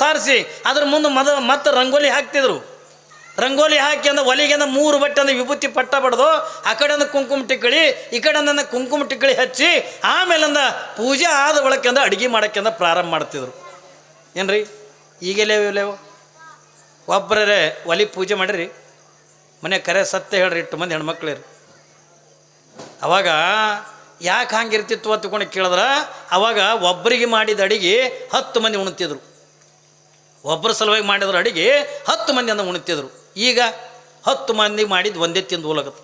ಸಾರಿಸಿ ಅದ್ರ ಮುಂದೆ ಮತ್ತೆ ರಂಗೋಲಿ ಹಾಕ್ತಿದ್ರು. ರಂಗೋಲಿ ಹಾಕಿ ಅಂದ ಒಲಿಗೆಂದ 3 ಬಟ್ಟೆ ಅಂದ ವಿಭೂತಿ ಪಟ್ಟ ಬಡ್ದು ಆ ಕಡೆಯಿಂದ ಕುಂಕುಮ ಟಿಕ್ಕಳಿ ಈ ಕಡೆಯಿಂದ ಕುಂಕುಮ ಟಿಕ್ಕಳಿ ಹಚ್ಚಿ ಆಮೇಲಿಂದ ಪೂಜೆ ಆದ ಬಳಕೆಂದ ಅಡುಗೆ ಮಾಡೋಕ್ಕೆಂದ ಪ್ರಾರಂಭ ಮಾಡ್ತಿದ್ರು. ಏನ್ರಿ ಈಗೆಲೇವು ಒಬ್ಬರೇ ಒಲಿ ಪೂಜೆ ಮಾಡಿರಿ ಮನೆ ಕರೆ ಸತ್ಯ ಹೇಳ್ರಿ, 8 ಮಂದಿ ಹೆಣ್ಮಕ್ಳಿರಿ. ಅವಾಗ ಯಾಕೆ ಹಂಗಿರ್ತಿತ್ತು ಅಂತಕೊಂಡು ಕೇಳಿದ್ರೆ ಅವಾಗ ಒಬ್ಬರಿಗೆ ಮಾಡಿದ ಅಡಿಗೆ 10 ಮಂದಿ ಉಣ್ತಿದ್ರು. ಒಬ್ಬರ ಸಲುವಾಗಿ ಮಾಡಿದ್ರು ಅಡಿಗೆ 10 ಮಂದಿ ಅಂದ ಉಣ್ತಿದ್ರು. ಈಗ 10 ಮಂದಿ ಮಾಡಿದ್ದು ಒಂದೇ ತಿಂದು ಹೋಲಾಗತ್ತೆ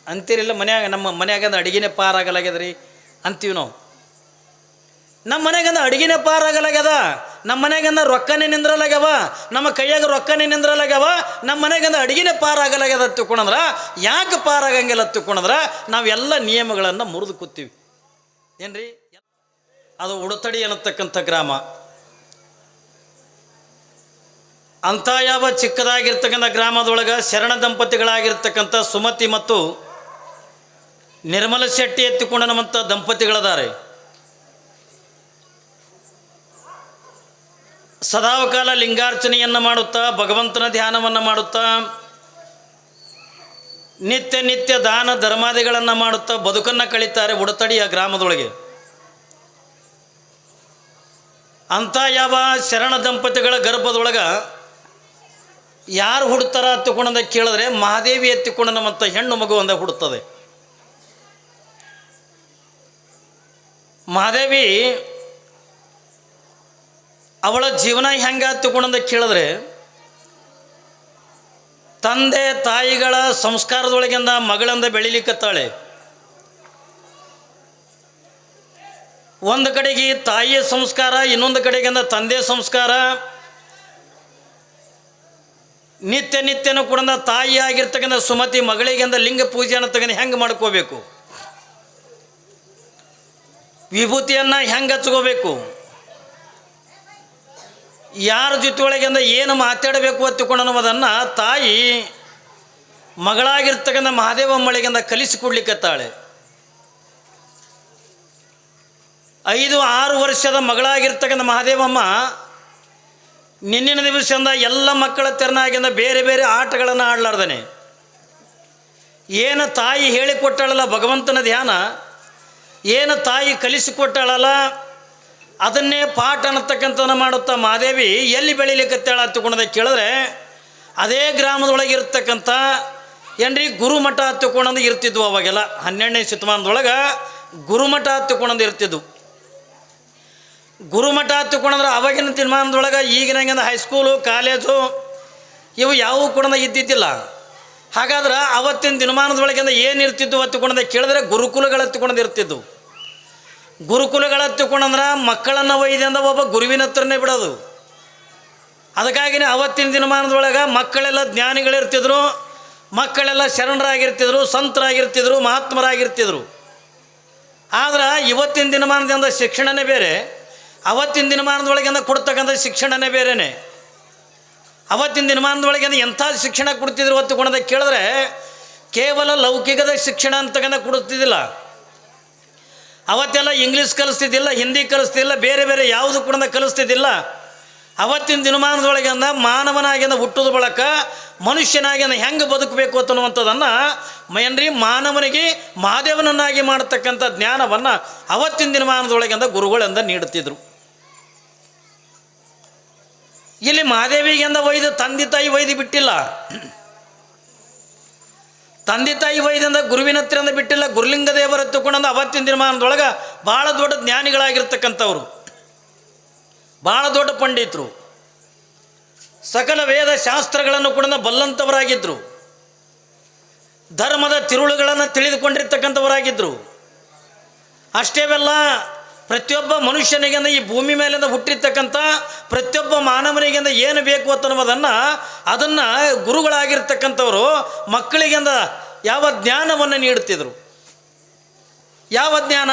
ಅಂತೀರಿಲ್ಲ. ನಮ್ಮ ಮನ್ಯಾಗಂದ ಅಡುಗೆನೇ ಪಾರಾಗಲಾಗ್ಯದ್ರಿ ಅಂತೀವಿ ನಾವು. ನಮ್ಮ ಮನೆಗಂದ ಅಡುಗೆನೇ ಪಾರಾಗಲಾಗ್ಯದ, ನಮ್ಮ ಮನೆಗಂದ ರೊಕ್ಕನೇ ನಿಂದ್ರಲಾಗ್ಯವ, ನಮ್ಮ ಕೈಯಾಗ ರೊಕ್ಕನೇ ನಿಂದ್ರಲಾಗ್ಯವ, ನಮ್ಮ ಮನೆಗಂದ ಅಡುಗೆನೇ ಪಾರಾಗಲಾಗ್ಯದ ತಿಳ್ಕೊಂಡ್ರೆ ಯಾಕೆ ಪಾರಾಗಂಗಿಲ್ಲ ತಿಳ್ಕೊಂಡ್ರೆ ನಾವೆಲ್ಲ ನಿಯಮಗಳನ್ನು ಮುರಿದು ಕೂತೀವಿ. ಏನ್ರಿ ಅದು ಉಡತಡಿ ಅನ್ನತಕ್ಕಂಥ ಗ್ರಾಮ. ಅಂಥ ಯಾವ ಚಿಕ್ಕದಾಗಿರ್ತಕ್ಕಂಥ ಗ್ರಾಮದೊಳಗೆ ಶರಣ ದಂಪತಿಗಳಾಗಿರ್ತಕ್ಕಂಥ ಸುಮತಿ ಮತ್ತು ನಿರ್ಮಲ ಶೆಟ್ಟಿ ಎತ್ತಿಕೊಂಡನಂಥ ದಂಪತಿಗಳದಾರೆ. ಸದಾವಕಾಲ ಲಿಂಗಾರ್ಚನೆಯನ್ನು ಮಾಡುತ್ತಾ ಭಗವಂತನ ಧ್ಯಾನವನ್ನು ಮಾಡುತ್ತಾ ನಿತ್ಯ ನಿತ್ಯ ದಾನ ಧರ್ಮಾದಿಗಳನ್ನು ಮಾಡುತ್ತಾ ಬದುಕನ್ನು ಕಳೀತಾರೆ ಉಡತಡಿಯ ಗ್ರಾಮದೊಳಗೆ. ಅಂಥ ಯಾವ ಶರಣ ದಂಪತಿಗಳ ಗರ್ಭದೊಳಗೆ ಯಾರು ಹುಡ್ತಾರ ಎತ್ತಿಕೊಂಡಂದ ಕೇಳಿದ್ರೆ ಮಹಾದೇವಿ ಎತ್ತಿಕೊಂಡನ ಮತ್ತು ಹೆಣ್ಣು ಮಗು ಅಂದ ಹುಡುತ್ತದೆ. ಮಹಾದೇವಿ ಅವಳ ಜೀವನ ಹೆಂಗೆ ತಿಳ್ಕೊಂಡಂದ ಕೇಳಿದ್ರೆ ತಂದೆ ತಾಯಿಗಳ ಸಂಸ್ಕಾರದೊಳಗಿಂದ ಮಗಳಿಂದ ಬೆಳಿಲಿಕ್ಕತ್ತಾಳೆ. ಒಂದು ಕಡೆಗೆ ತಾಯಿಯ ಸಂಸ್ಕಾರ, ಇನ್ನೊಂದು ಕಡೆಗಿಂದ ತಂದೆಯ ಸಂಸ್ಕಾರ. ನಿತ್ಯ ನಿತ್ಯನೂ ಕೂಡ ತಾಯಿ ಆಗಿರ್ತಕ್ಕಂಥ ಸುಮತಿ ಮಗಳಿಗೆಂದ ಲಿಂಗ ಪೂಜೆಯನ್ನು ತಗೊಂಡು ಹೆಂಗೆ ಮಾಡ್ಕೋಬೇಕು, ವಿಭೂತಿಯನ್ನು ಹೆಂಗೆ ಹಚ್ಕೋಬೇಕು, ಯಾರ ಜೊತೆ ಒಳಗಿಂದ ಏನು ಮಾತಾಡಬೇಕು ಅಂತಿಕೊಂಡು ಅನ್ನೋದನ್ನು ತಾಯಿ ಮಗಳಾಗಿರ್ತಕ್ಕಂಥ ಮಹಾದೇವಮ್ಮಳಿಗಿಂದ ಕಲಿಸಿಕೊಡ್ಲಿಕ್ಕತ್ತಾಳೆ. 5-6 ವರ್ಷದ ಮಗಳಾಗಿರ್ತಕ್ಕಂಥ ಮಹಾದೇವಮ್ಮ ನಿನ್ನಿನ ದಿವಸದಿಂದ ಎಲ್ಲ ಮಕ್ಕಳ ತೆರನಾಗಿಂದ ಬೇರೆ ಬೇರೆ ಆಟಗಳನ್ನು ಆಡಲಾರ್ದನೆ ಏನು ತಾಯಿ ಹೇಳಿಕೊಟ್ಟಾಳಲ್ಲ ಭಗವಂತನ ಧ್ಯಾನ, ಏನು ತಾಯಿ ಕಲಿಸಿಕೊಟ್ಟಾಳಲ್ಲ ಅದನ್ನೇ ಪಾಠ ಅನ್ನತಕ್ಕಂಥನ ಮಾಡುತ್ತಾ ಮಹಾದೇವಿ ಎಲ್ಲಿ ಬೆಳೀಲಿಕ್ಕತ್ತಾಳ ಹತ್ತುಕೊಂಡದ ಕೇಳಿದ್ರೆ ಅದೇ ಗ್ರಾಮದೊಳಗಿರ್ತಕ್ಕಂಥ ಏನ್ರಿ ಗುರುಮಠ ಹತ್ತುಕೊಂಡಂದು ಇರ್ತಿದ್ವು. ಅವಾಗೆಲ್ಲ 12ನೇ ಶತಮಾನದೊಳಗೆ ಗುರುಮಠ ಹತ್ತುಕೊಂಡಂದು ಇರ್ತಿದ್ವು. ಗುರುಮಠ ಹತ್ತುಕೊಂಡ್ರೆ ಅವಾಗಿನ ದಿನಮಾನದೊಳಗೆ ಈಗಿನ ಹೈಸ್ಕೂಲು ಕಾಲೇಜು ಇವು ಯಾವುವು ಕೂಡ ಇದ್ದಿದ್ದಿಲ್ಲ. ಹಾಗಾದ್ರೆ ಅವತ್ತಿನ ದಿನಮಾನದೊಳಗಿಂದ ಏನು ಇರ್ತಿದ್ವು ಹತ್ತುಕೊಂಡಂದ ಕೇಳಿದ್ರೆ ಗುರುಕುಲಗಳು ಹತ್ತುಕೊಂಡಂದು ಇರ್ತಿದ್ವು. ಗುರುಕುಲಗಳು ಹತ್ತುಕೊಂಡಂದ್ರೆ ಮಕ್ಕಳನ್ನು ಒಯ್ದಿಂದ ಒಬ್ಬ ಗುರುವಿನ ಹತ್ರನೇ ಬಿಡೋದು. ಅದಕ್ಕಾಗಿಯೇ ಅವತ್ತಿನ ದಿನಮಾನದೊಳಗೆ ಮಕ್ಕಳೆಲ್ಲ ಜ್ಞಾನಿಗಳಿರ್ತಿದ್ರು, ಮಕ್ಕಳೆಲ್ಲ ಶರಣರಾಗಿರ್ತಿದ್ರು, ಸಂತರಾಗಿರ್ತಿದ್ರು, ಮಹಾತ್ಮರಾಗಿರ್ತಿದ್ರು. ಆದ್ರೆ ಇವತ್ತಿನ ದಿನಮಾನದಿಂದ ಶಿಕ್ಷಣನೇ ಬೇರೆ, ಅವತ್ತಿನ ದಿನಮಾನದೊಳಗಿಂದ ಕೊಡ್ತಕ್ಕಂಥ ಶಿಕ್ಷಣನೇ ಬೇರೆಯೇ. ಅವತ್ತಿನ ದಿನಮಾನದೊಳಗಿಂದ ಎಂಥ ಶಿಕ್ಷಣ ಕೊಡ್ತಿದ್ರು ಹೊತ್ತುಕೊಂಡದ ಕೇಳಿದ್ರೆ ಕೇವಲ ಲೌಕಿಕದ ಶಿಕ್ಷಣ ಅಂತಕ್ಕಂಥ ಕೊಡ್ತಿದ್ದಿಲ್ಲ. ಅವತ್ತೆಲ್ಲ ಇಂಗ್ಲೀಷ್ ಕಲಿಸ್ತಿದ್ದಿಲ್ಲ, ಹಿಂದಿ ಕಲಿಸ್ತಿದ್ದಿಲ್ಲ, ಬೇರೆ ಬೇರೆ ಯಾವುದು ಕೂಡ ಕಲಿಸ್ತಿದ್ದಿಲ್ಲ. ಅವತ್ತಿನ ದಿನಮಾನದೊಳಗಿಂದ ಮಾನವನಾಗಿಂದ ಹುಟ್ಟೋದು ಬಳಕ ಮನುಷ್ಯನಾಗಿಂದ ಹೆಂಗೆ ಬದುಕಬೇಕು ಅನ್ನುವಂಥದ್ದನ್ನು ಏನ್ರಿ ಮಾನವನಿಗೆ ಮಹಾದೇವನನ್ನಾಗಿ ಮಾಡತಕ್ಕಂಥ ಜ್ಞಾನವನ್ನು ಅವತ್ತಿನ ದಿನಮಾನದೊಳಗಿಂದ ಗುರುಗಳಿಂದ ನೀಡುತ್ತಿದ್ದರು. ಇಲ್ಲಿ ಮಹಾದೇವಿಗೆಂದ ಒಯ್ದು ತಂದೆ ತಾಯಿ ಒಯ್ದು ಬಿಟ್ಟಿಲ್ಲ, ತಂದೆ ತಾಯಿ ವೈದ್ಯಂದ ಗುರುವಿನ ಹತ್ತಿರಂದ ಬಿಟ್ಟಿಲ್ಲ. ಗುರುಲಿಂಗ ದೇವರ ತಗೊಂಡು ಅವತ್ತಿನ ದಿನಮಾನದೊಳಗೆ ಭಾಳ ದೊಡ್ಡ ಜ್ಞಾನಿಗಳಾಗಿರ್ತಕ್ಕಂಥವ್ರು, ಭಾಳ ದೊಡ್ಡ ಪಂಡಿತರು, ಸಕಲ ವೇದ ಶಾಸ್ತ್ರಗಳನ್ನು ಕೂಡ ಬಲ್ಲಂಥವರಾಗಿದ್ದರು, ಧರ್ಮದ ತಿರುಳುಗಳನ್ನು ತಿಳಿದುಕೊಂಡಿರ್ತಕ್ಕಂಥವರಾಗಿದ್ದರು. ಅಷ್ಟೇವೆಲ್ಲ ಪ್ರತಿಯೊಬ್ಬ ಮನುಷ್ಯನಿಗಿಂದ ಈ ಭೂಮಿ ಮೇಲಿಂದ ಹುಟ್ಟಿರ್ತಕ್ಕಂಥ ಪ್ರತಿಯೊಬ್ಬ ಮಾನವನಿಗಿಂದ ಏನು ಬೇಕು ಅನ್ನೋದನ್ನು ಅದನ್ನು ಗುರುಗಳಾಗಿರ್ತಕ್ಕಂಥವರು ಮಕ್ಕಳಿಗಿಂದ ಯಾವ ಜ್ಞಾನವನ್ನು ನೀಡುತ್ತಿದ್ದರು. ಯಾವ ಜ್ಞಾನ?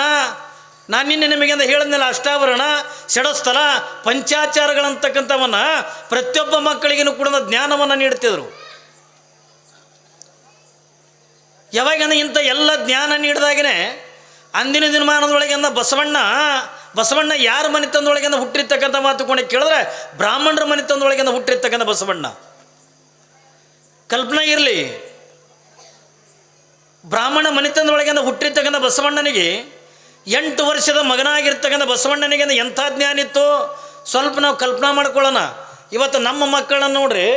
ನಾನು ನಿನ್ನೆ ನಿಮಗಿಂದ ಹೇಳಿದ್ನಲ್ಲ, ಅಷ್ಟಾವರಣ, ಷಡಸ್ಥಲ, ಪಂಚಾಚಾರಗಳಂತಕ್ಕಂಥವನ್ನು ಪ್ರತಿಯೊಬ್ಬ ಮಕ್ಕಳಿಗೂ ಕೂಡ ಜ್ಞಾನವನ್ನು ನೀಡುತ್ತಿದ್ದರು. ಯಾವಾಗಿನ ಇಂಥ ಎಲ್ಲ ಜ್ಞಾನ ನೀಡಿದಾಗೇ ಅಂದಿನ ದಿನಮಾನದೊಳಗಿಂದ ಬಸವಣ್ಣ ಬಸವಣ್ಣ ಯಾರ ಮನೆತನದೊಳಗಿಂದ ಹುಟ್ಟಿರ್ತಕ್ಕಂಥ ಮಾತು ಕೊಂಡು ಕೇಳಿದ್ರೆ ಬ್ರಾಹ್ಮಣರ ಮನೆತನದೊಳಗಿಂದ ಹುಟ್ಟಿರ್ತಕ್ಕಂಥ ಬಸವಣ್ಣ. ಕಲ್ಪನಾ ಇರಲಿ, ಬ್ರಾಹ್ಮಣ ಮನೆತನದೊಳಗಿಂದ ಹುಟ್ಟಿರ್ತಕ್ಕಂಥ ಬಸವಣ್ಣನಿಗೆ 8 ವರ್ಷದ ಮಗನಾಗಿರ್ತಕ್ಕಂಥ ಬಸವಣ್ಣನಿಗೆ ಎಂಥ ಜ್ಞಾನ ಇತ್ತು ಸ್ವಲ್ಪ ನಾವು ಕಲ್ಪನಾ ಮಾಡ್ಕೊಳ್ಳೋಣ. ಇವತ್ತು ನಮ್ಮ ಮಕ್ಕಳನ್ನ ನೋಡ್ರಿ,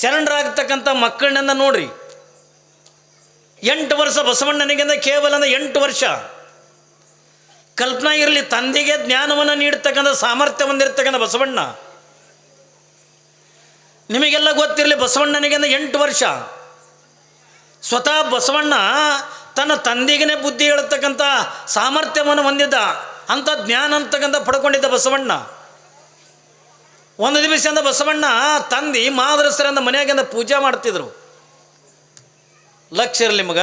ಶರಣರಾಗ್ತಕ್ಕಂಥ ಮಕ್ಕಳನ್ನ ನೋಡ್ರಿ, 8 ವರ್ಷ ಬಸವಣ್ಣನಿಗಿಂತ ಕೇವಲ 8 ವರ್ಷ. ಕಲ್ಪನಾ ಇರಲಿ, ತಂದೆಗೆ ಜ್ಞಾನವನ್ನು ನೀಡ್ತಕ್ಕಂಥ ಸಾಮರ್ಥ್ಯ ಹೊಂದಿರತಕ್ಕಂಥ ಬಸವಣ್ಣ. ನಿಮಗೆಲ್ಲ ಗೊತ್ತಿರಲಿ, ಬಸವಣ್ಣನಿಗಿಂತ 8 ವರ್ಷ. ಸ್ವತಃ ಬಸವಣ್ಣ ತನ್ನ ತಂದೆಗೇ ಬುದ್ಧಿ ಹೇಳ್ತಕ್ಕಂಥ ಸಾಮರ್ಥ್ಯವನ್ನು ಹೊಂದಿದ್ದ, ಅಂಥ ಜ್ಞಾನ ಅಂತಕ್ಕಂಥ ಪಡ್ಕೊಂಡಿದ್ದ ಬಸವಣ್ಣ. ಒಂದು ದಿವಸದಿಂದ ಬಸವಣ್ಣ ತಂದೆ ಮಾದರಸರಿಂದ ಮನೆಯಾಗಿಂದ ಪೂಜೆ ಮಾಡ್ತಿದ್ರು. ಲಕ್ಷ ಇರಲಿ ಮಗ,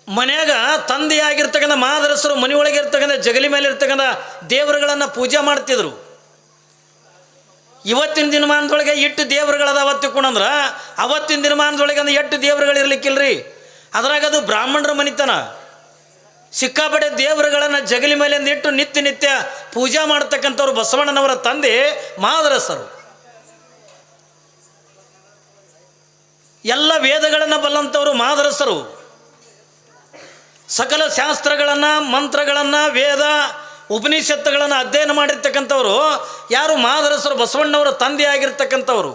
ಮನ್ಯಾಗ ತಂದೆಯಾಗಿರ್ತಕ್ಕಂಥ ಮಾದರಸರು ಮನೆಯೊಳಗೆ ಇರ್ತಕ್ಕಂಥ ಜಗಲಿ ಮೇಲೆ ಇರ್ತಕ್ಕಂಥ ದೇವರುಗಳನ್ನು ಪೂಜೆ ಮಾಡ್ತಿದ್ರು. ಇವತ್ತಿನ ದಿನಮಾನದೊಳಗೆ 8 ದೇವರುಗಳದಾವ ತಿಳ್ಕೊಂಡ್ರೆ ಅವತ್ತಿನ ದಿನಮಾನದೊಳಗೆ 8 ದೇವರುಗಳು ಇರ್ಲಿಕ್ಕಿಲ್ರಿ. ಅದ್ರಾಗ ಅದು ಬ್ರಾಹ್ಮಣರ ಮನಿತನ. ಸಿಕ್ಕಾಪಟ್ಟೆ ದೇವರುಗಳನ್ನು ಜಗಲಿ ಮೇಲೆ ಇಟ್ಟು ನಿತ್ಯ ನಿತ್ಯ ಪೂಜೆ ಮಾಡ್ತಕ್ಕಂಥವ್ರು ಬಸವಣ್ಣನವರ ತಂದೆ ಮಾದರಸರು. ಎಲ್ಲ ವೇದಗಳನ್ನು ಬಲ್ಲಂಥವರು ಮಾದರಸರು. ಸಕಲ ಶಾಸ್ತ್ರಗಳನ್ನು, ಮಂತ್ರಗಳನ್ನು, ವೇದ ಉಪನಿಷತ್ತುಗಳನ್ನು ಅಧ್ಯಯನ ಮಾಡಿರ್ತಕ್ಕಂಥವ್ರು ಯಾರು? ಮಾದರಸರು, ಬಸವಣ್ಣವರ ತಂದೆ ಆಗಿರ್ತಕ್ಕಂಥವ್ರು.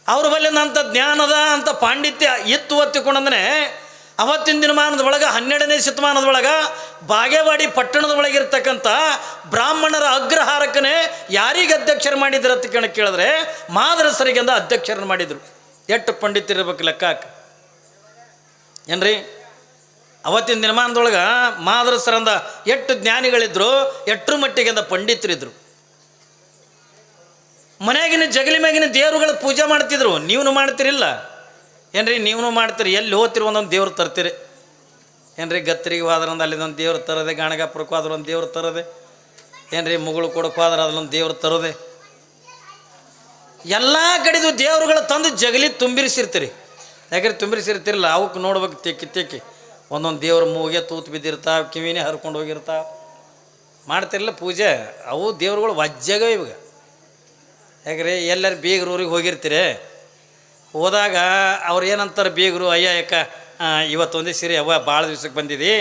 ಅವ್ರ ಬಲ್ಲಿನಂಥ ಜ್ಞಾನದ ಅಂಥ ಪಾಂಡಿತ್ಯ ಇತ್ತು ಒತ್ತಿಕೊಂಡಂದ್ರೆ ಅವತ್ತಿನ ದಿನಮಾನದೊಳಗೆ 12ನೇ ಶತಮಾನದೊಳಗೆ ಬಾಗೇವಾಡಿ ಪಟ್ಟಣದ ಒಳಗಿರ್ತಕ್ಕಂಥ ಬ್ರಾಹ್ಮಣರ ಅಗ್ರಹಾರಕ್ಕನೇ ಯಾರಿಗೆ ಅಧ್ಯಕ್ಷರು ಮಾಡಿದ್ರು ಅಂತ ಕೇಳಿದ್ರೆ ಮಾದರಸರಿಗೆಂದ ಅಧ್ಯಕ್ಷರನ್ನು ಮಾಡಿದರು. ಎಷ್ಟು ಪಂಡಿತರಿರ್ಬೇಕು ಲೆಕ್ಕ ಏನ್ರಿ? ಅವತ್ತಿನ ದಿನಮಾನದೊಳಗೆ ಮಾದರಸರಂದ ಎಷ್ಟು ಜ್ಞಾನಿಗಳಿದ್ರು, ಎಷ್ಟರ ಮಟ್ಟಿಗೆಂದ ಪಂಡಿತರಿದ್ರು. ಮನೆಯಾಗಿನ ಜಗಲಿ ಮ್ಯಾಗಿನ ದೇವರುಗಳ ಪೂಜೆ ಮಾಡ್ತಿದ್ರು. ನೀವು ಮಾಡ್ತಿರಿಲ್ಲ ಏನ್ರಿ? ನೀವು ಮಾಡ್ತೀರಿ, ಎಲ್ಲಿ ಹೋಗ್ತಿರು ಒಂದೊಂದು ದೇವ್ರು ತರ್ತೀರಿ ಏನ್ರಿ? ಗತ್ತರಿಗೆ ಹೋದ್ರಂದು ಅಲ್ಲಿದೊಂದು ದೇವ್ರು ತರೋದೆ, ಗಾಣಗಾಪುರಕ್ಕೆ ಹೋದ್ರೆ ಒಂದು ದೇವ್ರು ತರೋದೆ ಏನ್ರಿ? ಮುಗುಳು ಕೊಡಕ್ಕೆ ಹೋದ್ರೆ ಅದ್ರೊಂದು ದೇವ್ರು ತರೋದೆ. ಎಲ್ಲ ಕಡೆದು ದೇವ್ರುಗಳು ತಂದು ಜಗಲಿ ತುಂಬಿರಿಸಿರ್ತೀರಿ. ಯಾಕಂದ್ರೆ ತುಂಬಿರಿಸಿರ್ತಿರಲ್ಲ, ಅವಕ್ಕೆ ನೋಡ್ಬೇಕು ತೆಕ್ಕಿ ತೆಕ್ಕಿ ಒಂದೊಂದು ದೇವ್ರ ಮೂಗೆ ತೂತು ಬಿದ್ದಿರ್ತಾವೆ, ಕಿವಿನೇ ಹರ್ಕೊಂಡು ಹೋಗಿರ್ತಾವೆ. ಮಾಡ್ತಿರಲ್ಲ ಪೂಜೆ. ಅವು ದೇವ್ರುಗಳು ವಜ್ಜಾಗ ಇವಾಗ. ಯಾಕ್ರಿ ಎಲ್ಲರೂ ಬೀಗರೂರಿಗೆ ಹೋಗಿರ್ತೀರಿ, ಹೋದಾಗ ಅವ್ರು ಏನಂತಾರೆ ಬೀಗರು, ಅಯ್ಯ ಯಾಕ ಇವತ್ತೊಂದು ದಿವಸ ಸರಿ ಅವ್ವ ಭಾಳ ದಿವ್ಸಕ್ಕೆ ಬಂದಿದ್ದು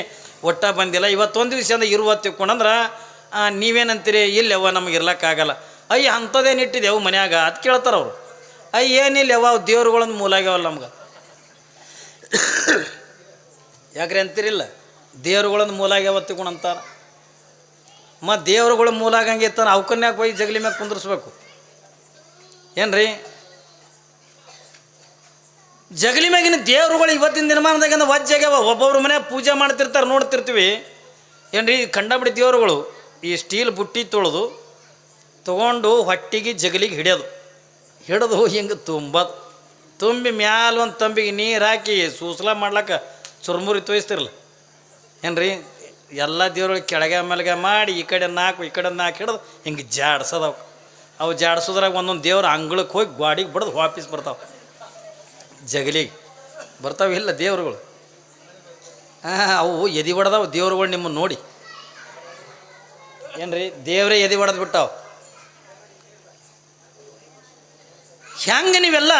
ಒಟ್ಟ ಬಂದಿಲ್ಲ, ಇವತ್ತೊಂದು ದಿವಸ ಅಂದ್ರೆ ಇರುವತ್ತು ತಿಳ್ಕೊಂಡಂದ್ರೆ ನೀವೇನಂತೀರಿ? ಇಲ್ಲ ಅವ್ವ ನಮಗೆ ಇರ್ಲಕ್ಕಾಗಲ್ಲ. ಅಯ್ಯ ಅಂಥದ್ದೇನು ಇಟ್ಟಿದ್ದೆವು ಮನ್ಯಾಗ ಅದು ಕೇಳ್ತಾರೆ ಅವರು. ಅಯ್ಯ ಏನಿಲ್ಲ ಅವ್ವ ಅವು ದೇವ್ರುಗಳೊಂದು ಮೂಲ ಆಗ್ಯಾವಲ್ಲ ನಮ್ಗೆ. ಯಾಕ್ರಿ ಅಂತೀರಿಲ್ಲ? ದೇವ್ರುಗಳೊಂದು ಮೂಲ ಆಗ್ಯಾವ ತಿಳ್ಕೊಂಡಂತಾರೆ. ಮತ್ತು ದೇವ್ರುಗಳು ಮೂಲ ಆಗಂಗೆ ಇರ್ತಾನೆ, ಅವಕನ್ಯಾಕೆ ಹೋಗಿ ಜಗಲಿ ಮ್ಯಾಗ ಕುಂದ್ರಿಸ್ಬೇಕು ಏನ್ರಿ? ಜಗಲಿ ಮ್ಯಾಗಿನ ದೇವ್ರುಗಳು ಇವತ್ತಿನ ದಿನಮಾನದಾಗಿಂದ ವಜ್ಜಾಗ್ಯಾವ. ಒಬ್ಬೊಬ್ರು ಮನ್ಯಾಗ ಪೂಜೆ ಮಾಡ್ತಿರ್ತಾರೆ, ನೋಡ್ತಿರ್ತೀವಿ ಏನ್ರಿ? ಕಂಡಬಿಡಿ ದೇವ್ರುಗಳು ಈ ಸ್ಟೀಲ್ ಬುಟ್ಟಿ ತೊಗೊಂಡು ಹೊಟ್ಟಿಗೆ ಜಗಲಿಗೆ ಹಿಡಿದು ಹಿಂಗೆ ತುಂಬಿ ಮ್ಯಾಲ ಒಂದು ತಂಬಿಗೆ ನೀರು ಹಾಕಿ ಸೂಸಲ ಮಾಡ್ಲಕ್ಕ ಚುರುಮುರಿ ತೋಯಿಸ್ತಿರಲ್ಲ ಏನ್ರಿ? ಎಲ್ಲ ದೇವ್ರುಗಳಿಗೆ ಕೆಳಗೆ ಮೇಲ್ಗೆ ಮಾಡಿ ಈ ಕಡೆ 4 ಈ ಕಡೆ 4 ಹಿಡಿದು ಹಿಂಗೆ ಜಾಡ್ಸೋದವು. ಅವು ಜಾಡ್ಸೋದ್ರಾಗ ಒಂದೊಂದು ದೇವ್ರ ಅಂಗಳಕ್ಕೆ ಹೋಗಿ ಗಾಡಿಗೆ ಬಡ್ದು ವಾಪಸ್ ಬರ್ತಾವೆ, ಜಗಲಿಗೆ ಬರ್ತಾವೆ. ಇಲ್ಲ ದೇವ್ರುಗಳು ಅವು ಎದಿ ಹೊಡೆದವು ದೇವ್ರುಗಳು ನಿಮ್ಮನ್ನು ನೋಡಿ ಏನ್ರಿ? ದೇವರೇ ಎದಿ ಹೊಡೆದು ಬಿಟ್ಟಾವು. ಹೆಂಗೆ ನೀವೆಲ್ಲ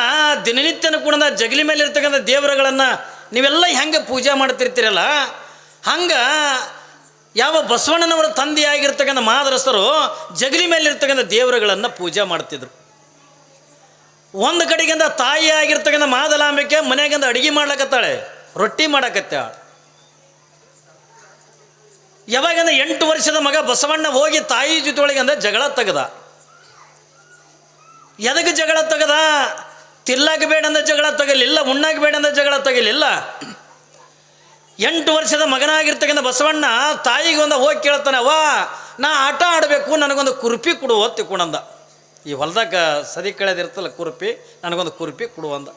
ದಿನನಿತ್ಯನ ಕೂಡ ಜಗಲಿ ಮೇಲೆ ಇರ್ತಕ್ಕಂಥ ದೇವರುಗಳನ್ನು ನೀವೆಲ್ಲ ಹೆಂಗೆ ಪೂಜೆ ಮಾಡ್ತಿರ್ತೀರಲ್ಲ, ಹಂಗೆ ಯಾವ ಬಸವಣ್ಣನವರ ತಂದೆಯಾಗಿರ್ತಕ್ಕಂಥ ಮಾದರಸರು ಜಗಲಿ ಮೇಲೆ ಇರ್ತಕ್ಕಂಥ ದೇವರುಗಳನ್ನು ಪೂಜೆ ಮಾಡ್ತಿದ್ರು. ಒಂದು ಕಡೆಗಿಂದ ತಾಯಿ ಆಗಿರ್ತಕ್ಕಂಥ ಮಾದಲಾಂಬಿಕೆ ಮನೆಯಾಗಿಂದ ಅಡುಗೆ ಮಾಡ್ಲಕತ್ತಾಳೆ, ರೊಟ್ಟಿ ಮಾಡಕತ್ತಾಳ. ಯಾವಾಗಿಂದ 8 ವರ್ಷದ ಮಗ ಬಸವಣ್ಣ ಹೋಗಿ ತಾಯಿ ಜೊತೆ ಒಳಗಿಂದ ಜಗಳ ತೆಗೆದ. ಎದಕ್ಕೆ ಜಗಳ ತೆಗೆದ? ತಿರ್ಲಾಕ ಬೇಡಂದ ಜಗಳ ತಗಲಿಲ್ಲ, ಉಣ್ಣಾಕ ಬೇಡಂದ ಜಗಳ ತಗಲಿಲ್ಲ. 8 ವರ್ಷದ ಮಗನಾಗಿರ್ತಕ್ಕಂಥ ಬಸವಣ್ಣ ತಾಯಿಗೆ ಒಂದು ಹೋಗಿ ಕೇಳ್ತಾನೆ, ಅವ್ವ ನಾ ಆಟ ಆಡಬೇಕು, ನನಗೊಂದು ಕುರುಪಿ ಕೊಡು ತಿಳ್ಕೊಂಡಂದ. ಈ ಹೊಲ್ದಾಗ ಸದಿ ಕಳೆದಿರ್ತಲ್ಲ ಕುರುಪಿ, ನನಗೊಂದು ಕುರುಪಿ ಕೊಡು ಅಂದ.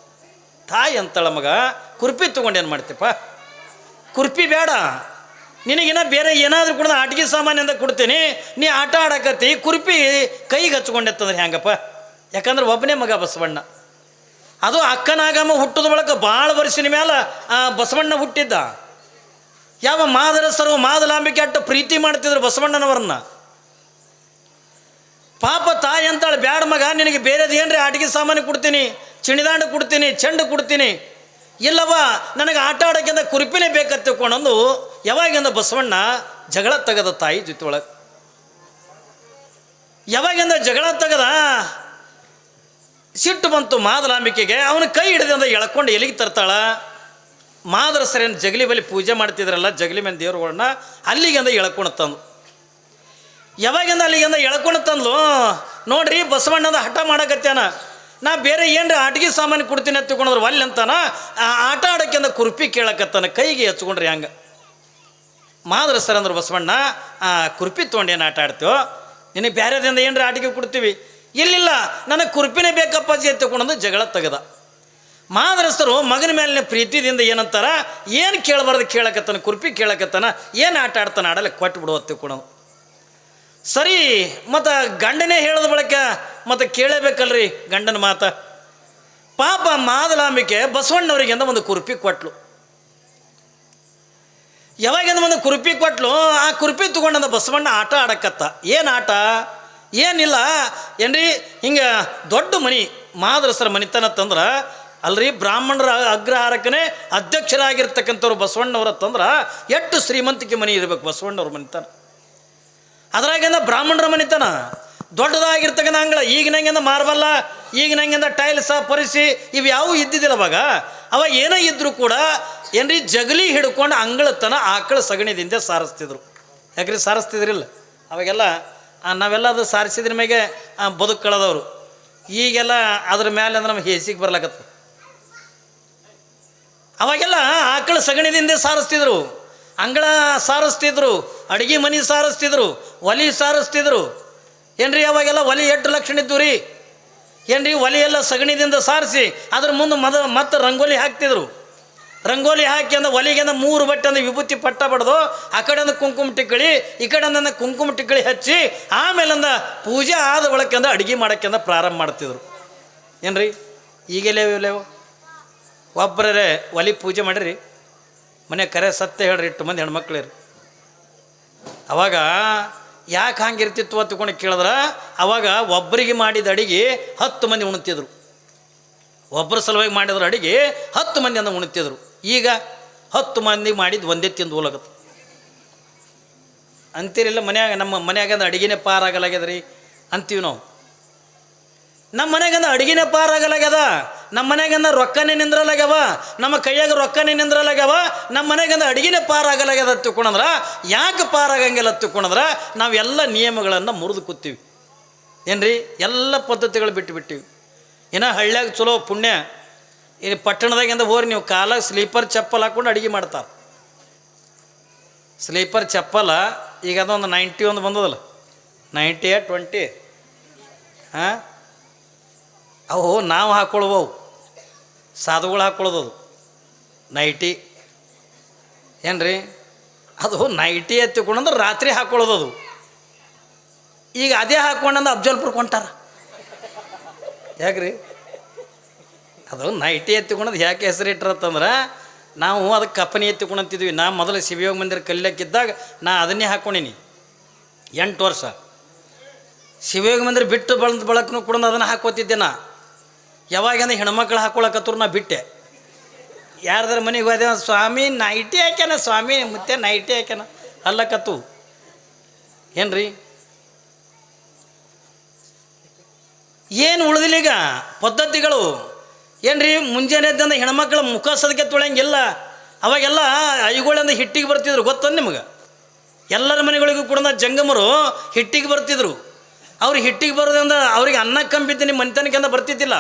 ತಾಯಿ ಅಂತಳ, ಮಗ ಕುರುಪಿ ತೊಗೊಂಡು ಏನು ಮಾಡ್ತೀಪ್ಪ? ಕುರುಪಿ ಬೇಡ, ನಿನಗಿನ್ನ ಬೇರೆ ಏನಾದರೂ ಕೂಡ ಆಟಿಕೆ ಸಾಮಾನ್ಯಂದ ಕೊಡ್ತೀನಿ, ನೀ ಆಟ ಆಡಕತ್ತಿ, ಕುರುಪಿ ಕೈಗೆ ಹಚ್ಕೊಂಡೆತ್ತಂದ್ರೆ ಹೆಂಗಪ್ಪ? ಯಾಕಂದ್ರೆ ಒಬ್ಬನೇ ಮಗ ಬಸವಣ್ಣ. ಅದು ಅಕ್ಕನಾಗಮ್ಮ ಹುಟ್ಟದ ಬಳಿಕ ಭಾಳ ವರ್ಷದ ಮೇಲೆ ಬಸವಣ್ಣ ಹುಟ್ಟಿದ್ದ. ಯಾವ ಮಾದರಸರು ಮಾದಲಾಂಬಿಕೆ ಅಟ್ಟು ಪ್ರೀತಿ ಮಾಡ್ತಿದ್ರು ಬಸವಣ್ಣನವರನ್ನ. ಪಾಪ ತಾಯಿ ಅಂತಾಳೆ, ಬ್ಯಾಡ ಮಗ ನಿನಗೆ ಬೇರೆದು ಏನ್ರಿ ಆಟಿಕೆ ಸಾಮಾನು ಕೊಡ್ತೀನಿ, ಚಿಣಿದಾಂಡು ಕೊಡ್ತೀನಿ, ಚೆಂಡು ಕೊಡ್ತೀನಿ, ಇಲ್ಲವ ನನಗೆ ಆಟ ಆಡೋಕ್ಕಿಂತ ಕುರುಪಿನೇ ಬೇಕಂತ ತಿಳ್ಕೊಂಡಂದು ಯಾವಾಗಿಂದ ಬಸವಣ್ಣ ಜಗಳ ತೆಗದ ತಾಯಿ ಜೊತೆ ಒಳಗೆ. ಯಾವಾಗಿಂದ ಜಗಳ ತೆಗದ ಸಿಟ್ಟು ಬಂತು ಮಾದಲಾಂಬಿಕೆಗೆ. ಅವನ ಕೈ ಹಿಡಿದಿಂದ ಎಳ್ಕೊಂಡು ಎಲ್ಲಿಗೆ ತರ್ತಾಳ. ಮಾದರಸರೇನು ಜಗಲಿ ಬಲಿ ಪೂಜೆ ಮಾಡ್ತಿದ್ರಲ್ಲ, ಜಗಲಿ ಮೇಲೆ ದೇವ್ರುಗಳನ್ನ ಅಲ್ಲಿಗೆಂದ ಎಳ್ಕೊಂಡು ತಂದು. ಯಾವಾಗಿಂದ ಅಲ್ಲಿಗೆಂದ ಎಳ್ಕೊಂಡು ತಂದ್ಲು ನೋಡ್ರಿ, ಬಸವಣ್ಣದ ಹಠ ಮಾಡಕತ್ಯಾನ, ನಾ ಬೇರೆ ಏನ್ರಿ ಆಟಿಗೆ ಸಾಮಾನು ಕೊಡ್ತೀನಿ ಅಂತ ತಿಳ್ಕೊಂಡ್ರು ಅಲ್ಲಿ ಅಂತಾನ. ಆಟ ಆಡೋಕ್ಕಿಂತ ಕುರುಪಿ ಕೇಳಕತ್ತಾನ, ಕೈಗೆ ಹಚ್ಕೊಂಡ್ರಿ ಹಂಗೆ. ಮಾದರಸರ ಅಂದ್ರೆ ಬಸವಣ್ಣ, ಕುರುಪಿ ತೊಗೊಂಡೇನು ಆಟ ಆಡ್ತೀವೋ, ನಿನಗೆ ಬೇರೆದಿಂದ ಏನ್ರಿ ಆಟಿಕೆ ಕೊಡ್ತೀವಿ, ಇಲ್ಲಿಲ್ಲ ನನಗೆ ಕುರುಪಿನೇ ಬೇಕಪ್ಪಾಜಿ ಅಂತ ತಿಳ್ಕೊಂಡು ಜಗಳ ತೆಗೆದ. ಮಾದರಸರು ಮಗನ ಮೇಲಿನ ಪ್ರೀತಿದಿಂದ ಏನಂತಾರ, ಏನು ಕೇಳಬಾರ್ದು ಕೇಳಕತ್ತಾನ, ಕುರುಪಿ ಕೇಳಕತ್ತಾನ, ಏನು ಆಟ ಆಡ್ತಾನೆ ಆಡಲ್ಲ ಕೊಟ್ಟು ಬಿಡುವತ್ತು ತಿಳ್ಕೊಳೋದು. ಸರಿ, ಮತ್ತು ಗಂಡನೇ ಹೇಳೋದು ಬಳಕ ಮತ್ತು ಕೇಳಬೇಕಲ್ರಿ ಗಂಡನ ಮಾತ. ಪಾಪ ಮಾದಲಾಂಬಿಕೆ ಬಸವಣ್ಣವರಿಗಿಂದ ಒಂದು ಕುರುಪಿ ಕೊಟ್ಲು. ಯಾವಾಗಿಂದ ಒಂದು ಕುರುಪಿ ಕೊಟ್ಲು, ಆ ಕುರುಪಿ ತೊಗೊಂಡಂದ ಬಸವಣ್ಣ ಆಟ ಆಡಕತ್ತ. ಏನು ಆಟ? ಏನಿಲ್ಲ ಏನ್ರಿ, ಹಿಂಗೆ ದೊಡ್ಡ ಮನೆ ಮಾದರಸರ ಮನಿತನ ತಂದ್ರೆ ಅಲ್ರಿ, ಬ್ರಾಹ್ಮಣರ ಅಗ್ರಹಾರಕ್ಕನೇ ಅಧ್ಯಕ್ಷರಾಗಿರ್ತಕ್ಕಂಥವ್ರು ಬಸವಣ್ಣವ್ರ ತಂದ್ರೆ ಎಷ್ಟು ಶ್ರೀಮಂತಿಕೆ ಮನೆ ಇರಬೇಕು ಬಸವಣ್ಣವ್ರ ಮನಿತನ. ಅದ್ರಾಗಿಂದ ಬ್ರಾಹ್ಮಣರ ಮನಿತನ ದೊಡ್ಡದಾಗಿರ್ತಕ್ಕಂಥ ಅಂಗಳ. ಈಗಿನಂಗಿಂದ ಮಾರ್ಬಲ್ಲ, ಈಗಿನಂಗಿಂದ ಟೈಲ್ಸ ಪರಿಸಿ ಇವು ಯಾವೂ ಇದ್ದಿದ್ದಿಲ್ಲ ಅವಾಗ. ಅವಾಗ ಏನೋ ಇದ್ದರೂ ಕೂಡ ಏನ್ರಿ ಜಗಲಿ ಹಿಡ್ಕೊಂಡು ಅಂಗಳತನ ಆಕಳ ಸಗಣಿದಿಂದ ಸಾರಿಸ್ತಿದ್ರು. ಯಾಕ್ರಿ ಸಾರಿಸ್ತಿದ್ರಿಲ್ಲ ಅವಾಗೆಲ್ಲ, ನಾವೆಲ್ಲ ಅದು ಸಾರಿಸಿದ್ರ ಮ್ಯಾಗೆ ಬದುಕು ಕಳೆದವರು. ಈಗೆಲ್ಲ ಅದ್ರ ಮೇಲೆ ಅಂದ್ರೆ ನಮ್ಗೆ ಹೇಸಿಗೆ ಬರ್ಲಾಕತ್ತ. ಅವಾಗೆಲ್ಲ ಆಕಳ ಸಗಣಿದಿಂದ ಸಾರಿಸ್ತಿದ್ರು, ಅಂಗಳ ಸಾರಿಸ್ತಿದ್ರು, ಅಡುಗೆ ಮನೆ ಸಾರಿಸ್ತಿದ್ರು, ಒಲಿ ಸಾರಿಸ್ತಿದ್ರು. ಏನ್ರಿ ಅವಾಗೆಲ್ಲ ಒಲಿ 8 ಲಕ್ಷಣ ಇದ್ದು ರೀ. ಏನ್ರಿ ಒಲಿ ಎಲ್ಲ ಸಗಣಿದಿಂದ ಸಾರಿಸಿ ಅದ್ರ ಮುಂದೆ ಮತ್ತೆ ರಂಗೋಲಿ ಹಾಕ್ತಿದ್ರು. ರಂಗೋಲಿ ಹಾಕಿ ಅಂದ್ರೆ ಒಲಿಗೆಂದ 3 ಬಟ್ಟೆ ಅಂದ್ರೆ ವಿಭೂತಿ ಪಟ್ಟ ಬಡ್ದು, ಆ ಕಡೆಯಿಂದ ಕುಂಕುಮ ಟಿಕ್ಕಳಿ, ಈ ಕಡೆಯಿಂದ ಕುಂಕುಮ ಟಿಕ್ಕಳಿ ಹಚ್ಚಿ, ಆಮೇಲಿಂದ ಪೂಜೆ ಆದ ಬಳಕೆಂದ ಅಡುಗೆ ಮಾಡೋಕ್ಕಿಂದ ಪ್ರಾರಂಭ ಮಾಡ್ತಿದ್ರು. ಏನ್ರಿ ಈಗೆಲ್ಲೇವು ಒಬ್ಬರೇ ಒಲಿ ಪೂಜೆ ಮಾಡಿರಿ, ಮನೆ ಕರೆ ಸತ್ಯ ಹೇಳ್ರಿ, 8 ಮಂದಿ ಹೆಣ್ಮಕ್ಳಿರಿ. ಅವಾಗ ಯಾಕೆ ಹಂಗಿರ್ತಿತ್ತು ಅಂತ ತಿಳ್ಕೊಂಡು ಕೇಳಿದ್ರೆ, ಅವಾಗ ಒಬ್ಬರಿಗೆ ಮಾಡಿದ ಅಡಿಗೆ 10 ಮಂದಿ ಉಣ್ತಿದ್ರು. ಒಬ್ಬರ ಸಲುವಾಗಿ ಮಾಡಿದ್ರು ಅಡಿಗೆ 10 ಮಂದಿ ಅಂದ ಉಣ್ತಿದ್ರು. ಈಗ 10 ಮಂದಿ ಮಾಡಿದ್ದು ಒಂದೇ ತಿಂದು ಹೋಲಾಗತ್ತೆ ಅಂತೀರಿಲ್ಲ. ನಮ್ಮ ಮನ್ಯಾಗಂದ ಅಡುಗೆನೇ ಪಾರಾಗಲಾಗ್ಯದ ರೀ ಅಂತೀವಿ ನಾವು. ನಮ್ಮ ಮನೆಗಂದ ಅಡುಗೆನೇ ಪಾರಾಗಲಾಗ್ಯದ, ನಮ್ಮ ಮನೆಗಂದ ರೊಕ್ಕನೇ ನಿಂದ್ರಲಾಗ್ಯವ, ನಮ್ಮ ಕೈಯಾಗ ರೊಕ್ಕನೇ ನಿಂದ್ರಲಾಗ್ಯವ, ನಮ್ಮ ಮನೆಗಂದ ಅಡುಗೆನೇ ಪಾರಾಗಲಾಗ್ಯದ ತಿಳ್ಕೊಂಡ್ರೆ, ಯಾಕೆ ಪಾರಾಗಂಗಿಲ್ಲ ತಿಳ್ಕೊಂಡ್ರೆ ನಾವೆಲ್ಲ ನಿಯಮಗಳನ್ನು ಮುರಿದು ಕೂತೀವಿ. ಏನ್ರಿ ಎಲ್ಲ ಪದ್ಧತಿಗಳು ಬಿಟ್ಟಿವಿ. ಇನ್ನು ಹಳ್ಳ್ಯಾಗ ಚಲೋ ಪುಣ್ಯ, ಇಲ್ಲಿ ಪಟ್ಟಣದಾಗಿಂದ ಹೋರಿ ನೀವು ಕಾಲಾಗ ಸ್ಲೀಪರ್ ಚಪ್ಪಲ್ ಹಾಕ್ಕೊಂಡು ಅಡುಗೆ ಮಾಡ್ತಾರೆ. ಸ್ಲೀಪರ್ ಚಪ್ಪಲ ಈಗ ಅದೊಂದು 91 ಬಂದದಲ್ಲ, 98 20 ಹಾಂ, ಅವು ನಾವು ಹಾಕ್ಕೊಳ್ಬವು, ಸಾಧುಗಳು ಹಾಕ್ಕೊಳ್ಳೋದು ಅದು ನೈಟಿ. ಏನ್ರಿ ಅದು ನೈಟಿ ಎತ್ತಿಕೊಂಡಂದ್ರೆ ರಾತ್ರಿ ಹಾಕ್ಕೊಳ್ಳೋದು ಅದು. ಈಗ ಅದೇ ಹಾಕ್ಕೊಂಡಂದು ಅಫ್ಜಲ್ಪುರ್ ಕೊಂಟಾರ. ಯಾಕ್ರಿ ಅದು ನೈಟಿ ಎತ್ತಿಕೊಂಡದ್ದು ಯಾಕೆ ಹೆಸರು ಇಟ್ಟಿರತ್ತಂದ್ರೆ, ನಾವು ಅದಕ್ಕೆ ಕಪ್ಪನಿ ಎತ್ತಿಕೊಂಡಂತಿದ್ವಿ. ನಾ ಮೊದಲು ಶಿವಯೋಗ ಮಂದಿರ ಕಲಿಯಕ್ಕಿದ್ದಾಗ ನಾ ಅದನ್ನೇ ಹಾಕ್ಕೊಂಡೀನಿ 8 ವರ್ಷ. ಶಿವಯೋಗ ಮಂದಿರ ಬಿಟ್ಟು ಬಳಕನು ಕೂಡ ಅದನ್ನು ಹಾಕ್ಕೋತಿದ್ದೆ ನಾ. ಯಾವಾಗಂದ್ರೆ ಹೆಣ್ಮಕ್ಳು ಹಾಕ್ಕೊಳಕತ್ತರು ನಾ ಬಿಟ್ಟೆ. ಯಾರ್ದಾರ ಮನೆಗೆ ಹೋದೆ, ಸ್ವಾಮಿ ನೈಟಿ ಹಾಕ್ಯಾನ, ಸ್ವಾಮಿ ಮುತ್ತೆ ನೈಟಿ ಹಾಕ್ಯಾನ ಅಲ್ಲಕತ್ತು. ಏನ್ರಿ ಏನು ಉಳಿದಿಲ್ಲ ಈಗ ಪದ್ಧತಿಗಳು. ಏನ್ರಿ ಮುಂಜಾನೆ ಎದ್ದಂದ ಹೆಣ್ಮಕ್ಳ ಮುಖ ಸದಕ್ಕೆ ತೊಳೆಯಂಗಿಲ್ಲ. ಅವಾಗೆಲ್ಲ ಐಗಳಿಂದ ಹಿಟ್ಟಿಗೆ ಬರ್ತಿದ್ರು, ಗೊತ್ತಂದು ನಿಮ್ಗೆ. ಎಲ್ಲರ ಮನೆಗಳಿಗೂ ಕೂಡ ಜಂಗಮರು ಹಿಟ್ಟಿಗೆ ಬರ್ತಿದ್ರು. ಅವ್ರು ಹಿಟ್ಟಿಗೆ ಬರೋದ್ರಿಂದ ಅವ್ರಿಗೆ ಅನ್ನ ಕಂಬಿದ್ದು ನಿಮ್ಮ ಮನೆತನಕ್ಕಿಂದ ಬರ್ತಿದ್ದಿಲ್ಲ.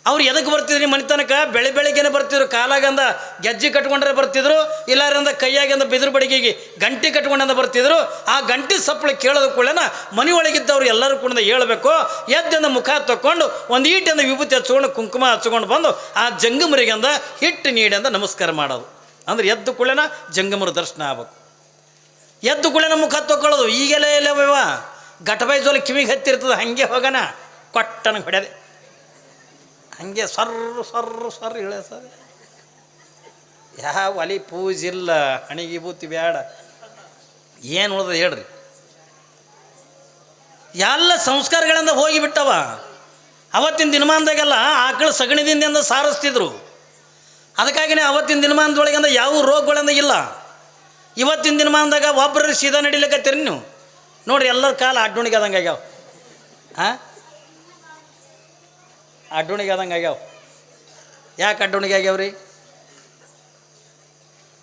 ಅವ್ರು ಎದಕ್ಕೆ ಬರ್ತಿದ್ರು ನಿಮ್ಮ ಮನೆತನಕ? ಬೆಳಗ್ಗೆನೆ ಬರ್ತಿದ್ರು. ಕಾಲಾಗಂದ ಗೆಜ್ಜೆ ಕಟ್ಕೊಂಡ್ರೆ ಬರ್ತಿದ್ರು, ಇಲ್ಲಾರಿಂದ ಕೈಯಾಗಿಂದ ಬಿದಿರು ಬಡಿಗೆಗೆ ಗಂಟೆ ಕಟ್ಕೊಂಡಂದ ಬರ್ತಿದ್ರು. ಆ ಗಂಟೆ ಸಪ್ಪಳೆ ಕೇಳೋದು ಕೂಡಲೇನ ಮನೆ ಒಳಗಿದ್ದವ್ರು ಎಲ್ಲರೂ ಕೂಡ ಹೇಳ್ಬೇಕು. ಎದ್ದಿಂದ ಮುಖ ತಕ್ಕೊಂಡು ಒಂದು ಈಟಿಂದ ವಿಭೂತಿ ಹಚ್ಕೊಂಡು ಕುಂಕುಮ ಹಚ್ಕೊಂಡು ಬಂದು ಆ ಜಂಗಮರಿಗಂದ ಹಿಟ್ಟು ನೀಡಿ ಅಂದ ನಮಸ್ಕಾರ ಮಾಡೋದು. ಅಂದ್ರೆ ಎದ್ದು ಕೂಡಲೇನ ಜಂಗಮರ ದರ್ಶನ ಆಗ್ಬೇಕು. ಎದ್ದು ಕೂಡಲೇನ ಮುಖ ತಕ್ಕೊಳ್ಳೋದು. ಈಗೆಲ್ಲ ಎಲ್ಲವ ಗಟಬೈ ಜೋಲಿ ಕಿವಿಗೆ ಹತ್ತಿರ್ತದೆ, ಹಾಗೆ ಹೋಗೋಣ ಕೊಟ್ಟನ ಹೊಡೆದೆ, ಹಾಗೆ ಸರ್ರು ಸರ್ರು ಸರ್ರು ಇಳೆ ಸರ್. ಯಾವ ಒಲಿ ಪೂಜಿಲ್ಲ, ಹಣಿಗೆ ಬೂತಿ ಬೇಡ, ಏನು ಉಳ್ದ ಹೇಳ್ರಿ. ಎಲ್ಲ ಸಂಸ್ಕಾರಗಳಿಂದ ಹೋಗಿಬಿಟ್ಟವ. ಅವತ್ತಿನ ದಿನಮಾನದಾಗೆಲ್ಲ ಆಕಳ ಸಗಣಿದಿಂದ ಸಾರಿಸ್ತಿದ್ರು. ಅದಕ್ಕಾಗಿಯೇ ಅವತ್ತಿನ ದಿನಮಾನದೊಳಗಿಂದ ಯಾವ ರೋಗಗಳಿಂದ ಇಲ್ಲ. ಇವತ್ತಿನ ದಿನಮಾನದಾಗ ಒಬ್ಬರು ಸೀದಾ ನಡಿಲಿಕ್ಕತ್ತೀರಿ ನೀವು ನೋಡ್ರಿ, ಎಲ್ಲರ ಕಾಲ ಅಡ್ಡುಣಿಗೆ ಆದಂಗೆ ಆಗ್ಯಾವ. ಅಡ್ಡುಣಿಗೆ ಆದಂಗೆ ಆಗ್ಯಾವ. ಯಾಕೆ ಅಡ್ಡುಣಿಗೆ ಆಗ್ಯಾವ್ರಿ?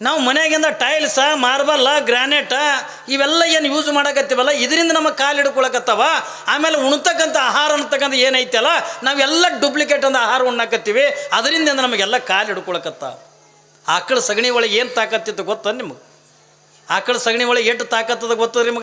ನಾವು ಮನೆಯಾಗಿಂದ ಟೈಲ್ಸ, ಮಾರ್ಬಲ್ಲ, ಗ್ರಾನೈಟ ಇವೆಲ್ಲ ಏನು ಯೂಸ್ ಮಾಡಕತ್ತೀವಲ್ಲ, ಇದರಿಂದ ನಮ್ಮ ಕಾಲು ಹಿಡ್ಕೊಳಕತ್ತವ. ಆಮೇಲೆ ಉಣ್ತಕ್ಕಂಥ ಆಹಾರ ಅಂತಕ್ಕಂಥ ಏನೈತಲ್ಲ, ನಾವೆಲ್ಲ ಡೂಪ್ಲಿಕೇಟ್ ಅಂದ ಆಹಾರ ಉಣ್ಣಾಕತ್ತೀವಿ. ಅದರಿಂದ ನಮಗೆಲ್ಲ ಕಾಲು ಹಿಡ್ಕೊಳಕತ್ತ. ಆಕಳ ಸಗಣಿ ಒಳಗೆ ಏನು ತಾಕತ್ತಿತ್ತು ಗೊತ್ತ ನಿಮಗೆ? ಆಕಳ ಸಗಣಿ ಒಳಗೆ ಎಷ್ಟು ತಾಕತ್ತದ ಗೊತ್ತದ ನಿಮಗೆ?